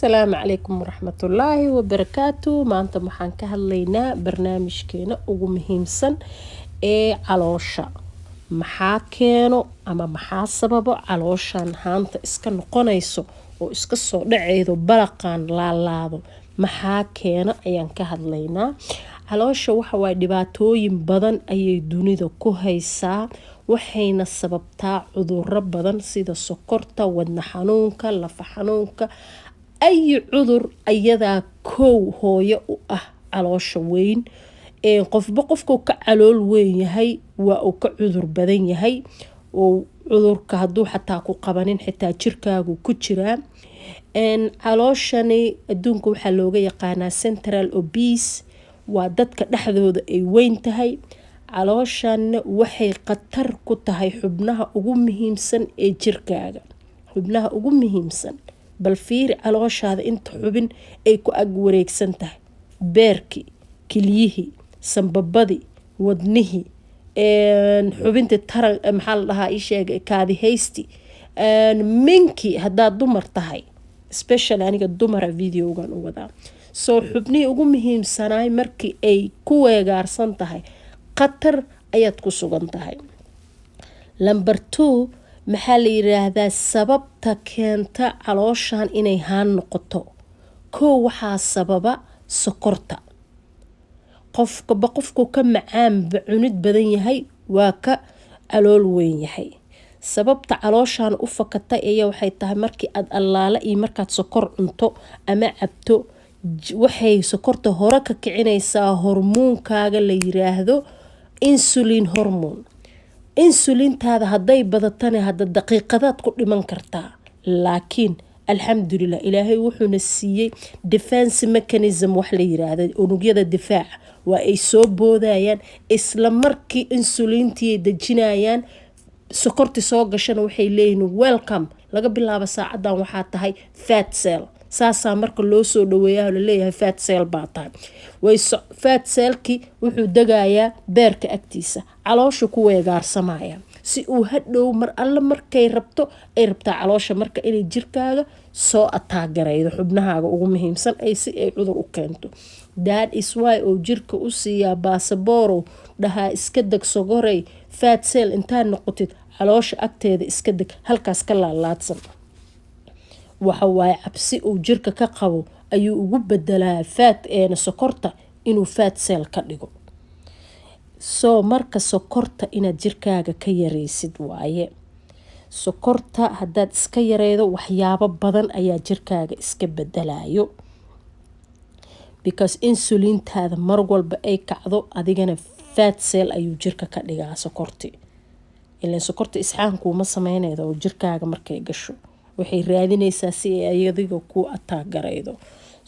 السلام عليكم ورحمة الله وبركاته. maanta waxaan ka hadlaynaa barnaamijkeena ugu muhiimsan ee caloosha. maxaa keeno ama maxaa sababo calooshan haanta iska noqonayso oo iska soo dhaceydo balaqan laalaado. maxaa keena ayaan ka hadlaynaa. caloosha waxa way dhibaatooyin badan ayay dunida ku haysaa, waxayna sababtaa cudurro badan sida sokorta, wadna xanuunka, lafa xanuunka. ay cudur ayadaa kow hooyo u ah caloosha weyn. qofba qofku ka calool weyn yahay waa uu ka cudur badan yahay, oo cudurka hadduu xataa ku qabanin xitaa jirkaagu ku jiraa. calooshani adduunka waxaa looga yaqaanaa central obese, waa dadka dhexdooda ay weyn tahay. calooshan waxay khatar ku tahay xubnaha ugu muhiimsan ee jirkaaga, xubnaha ugu muhiimsan. bal fiiri calooshaada inta xubin ay ku ag wareegsan tahay: beerkii, kiliyihii, sanbabadii, wadnihii, xubinta taran maxaa la dhahaa ii sheeg kaadi haysti, minkii haddaad dumar tahay, especially aniga dumara videogan u wadaa. soo xubnihii ugu muhiimsanaay markii ay ku weegaarsan tahay khatar ayaad ku sugan tahay. number 2, maxaa la yiraahdaa sababta keenta calooshan inay haan noqoto. kow waxaa sababa sokorta. qofku ka macaan cunid badan yahay waa ka calool weyn yahay. sababta calooshan u fakatay ayaa waxay tahay markii aad allaala iyo markaad sokor cunto ama cabto, waxay sokorta hore ka kicinaysaa hormoonkaaga la yiraahdo insulin hormone. insulintaada hadday badatana hadda daqiiqadaad ku dhiman kartaa, laakiin alxamdulillah ilaahay wuxuuna siiyey defense mechanism wax la yiraahdo, unugyada difaaca waa ay soo boodayaan isla markii insulintii dejinayaan. sokorti soo gashana waxay leeyihiin welcome, laga bilaabo saacadan waxaa tahay fat cell. saasaa marka loo soo dhaweeyaa la leeyahay fat cell baa tahay. fat cellki wuxuu degayaa beerka agtiisa, caloosha ku weegaarsamaya si uu hadhow mar alla markay rabto ay rabtaa caloosha marka inay jirkaaga soo ataagaraydo xubnahaaga ugu muhiimsan ay si ay cudur u keento. that is why oo jirka u siiyaa baasaboro dhahaa iska deg sogorey fat cell intaad noqotid caloosha agteeda iska deg, halkaas ka laalaadsan. waxa waaye cabsi uu jirka ka qabo ayuu ugu bedelaa sokorta inuu fat cell ka dhigo. soo marka sokorta inaad jirkaaga ka yareysid waaye. sokorta haddaad iska yareydo waxyaabo badan ayaa jirkaaga iska bedelayo, because insulintaada mar walba ay kacdo adigana fat cell ayuu jirka ka dhigaa sokorti. ileen sokorta isxaankuuma sameynaydo oo jirkaaga markay gasho waxay raadinaysaa si ay adiga ku ataagaraydo.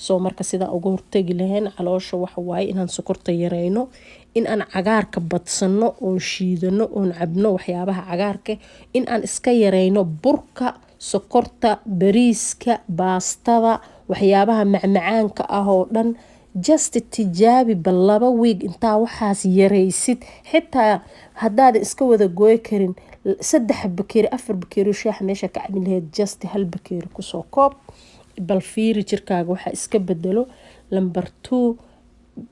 soo marka sidaa uga hortagi lahayn caloosha waxa waaye inaan sokorta yareyno, in aan cagaarka badsano oon shiidano oon cabno waxyaabaha cagaarka, in aan iska yareyno burka, sokorta, bariiska, baastada, waxyaabaha macmacaanka ah oo dhan. just tijaabi bal 2 week intaa waxaas yareysid, xitaa haddaad iska wada gooy karin 3 bakeeri 4 bakeeri shaax meesha ka cabin lahayd, just 1 bakeeri kusoo koob, bal fiiri jirkaaga waxa iska bedelo. number 2,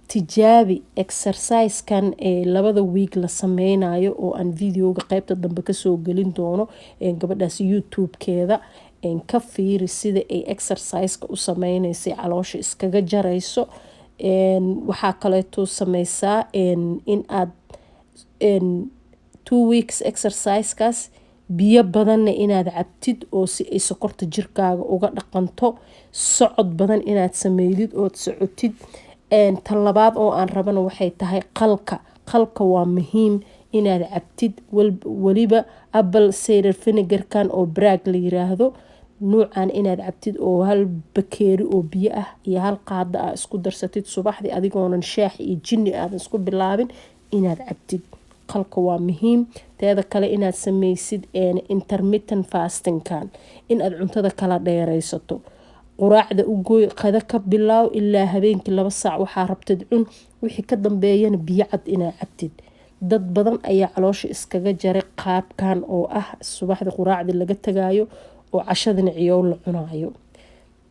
tijaabi exercise kan 2 week la sameynayo oo aan videoga qaybta dambe kasoo gelin doono gabadhaas YouTube-keeda. ka fiiri sida ay exercise-ka u sameynaysa caloosha iskaga jarayso. waxaa kaleeto sameysaa in aad 2 weeks exercise-kaas biyo badanna inaad cabtid oo si ay sokorta jirkaaga uga dhaqanto. socod badan inaad sameydid ood socotid. tan labaad oo aan rabana waxay tahay qalka waa muhiim inaad cabtid, waliba apple cider vinegar-kan oo brag la yiraahdo nuucan inaad cabtid oo 1 bakeeri oo biyo ah iyo 1 qaado ah isku darsatid subaxdii adigoonan shaax iyo jinni aadan isku bilaabin inaad cabtid. qalka waa muhiim. teeda kale inaad sameysid intermittent fasting kan, in aad cuntada kala dheeraysato. quraacda u gooy, qada ka bilaaw ilaa habeenkii 2 saac waxaa rabtid cun, wixii ka dambeeyana biyo cad inaad cabtid. dad badan ayaa caloosha iskaga jaray qaabkan oo ah subaxdii quraacda laga tagaayo oo cashadana ciyow la cunaayo.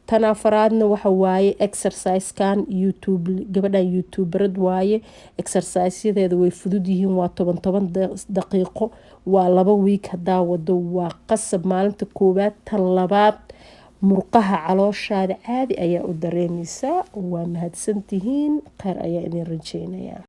tan afaraadna waxa waaye exercise-kan youtube gabadhan youtuberad waaye exercise-yadeeda way fudud yihiin waa 10 daqiiqo waa 2 week hadaa wado waa qasab maalinta koowaad tan labaad murqaha calooshaada caadi ayaa u dareemaysaa waa mahadsantihiin khayr ayaa idin rajeynayaa